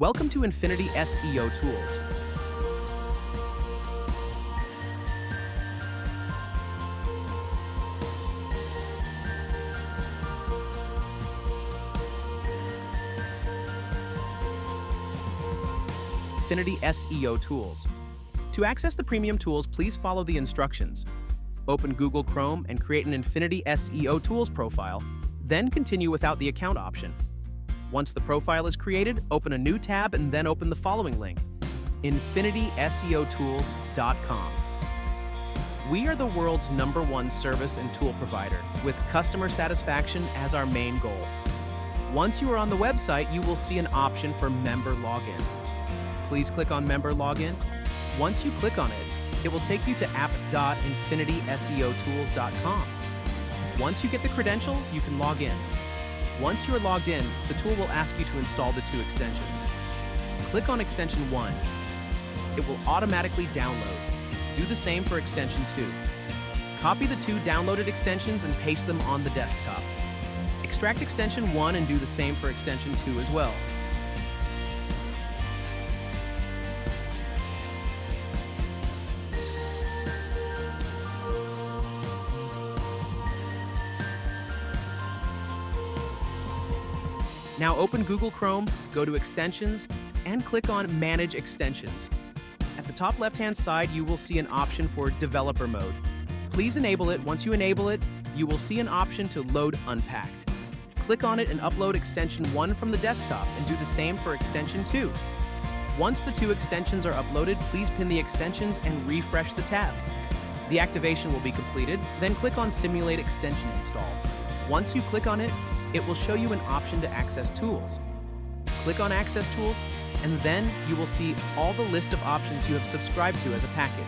Welcome to Infinity SEO Tools. Infinity SEO Tools. To access the premium tools, please follow the instructions. Open Google Chrome and create an Infinity SEO Tools profile, then continue without the account option. Once the profile is created, open a new tab and then open the following link, infinityseotools.com. We are the world's #1 service and tool provider, with customer satisfaction as our main goal. Once you are on the website, you will see an option for Member Login. Please click on Member Login. Once you click on it, it will take you to app.infinityseotools.com. Once you get the credentials, you can log in. Once you are logged in, the tool will ask you to install the 2 extensions. Click on Extension 1. It will automatically download. Do the same for Extension 2. Copy the 2 downloaded extensions and paste them on the desktop. Extract Extension 1 and do the same for Extension 2 as well. Now open Google Chrome, go to Extensions, and click on Manage Extensions. At the top left-hand side, you will see an option for Developer Mode. Please enable it. Once you enable it, you will see an option to Load Unpacked. Click on it and upload Extension 1 from the desktop and do the same for Extension 2. Once the 2 extensions are uploaded, please pin the extensions and refresh the tab. The activation will be completed, then click on Simulate Extension Install. Once you click on it, it will show you an option to access tools. Click on Access Tools, and then you will see all the list of options you have subscribed to as a package.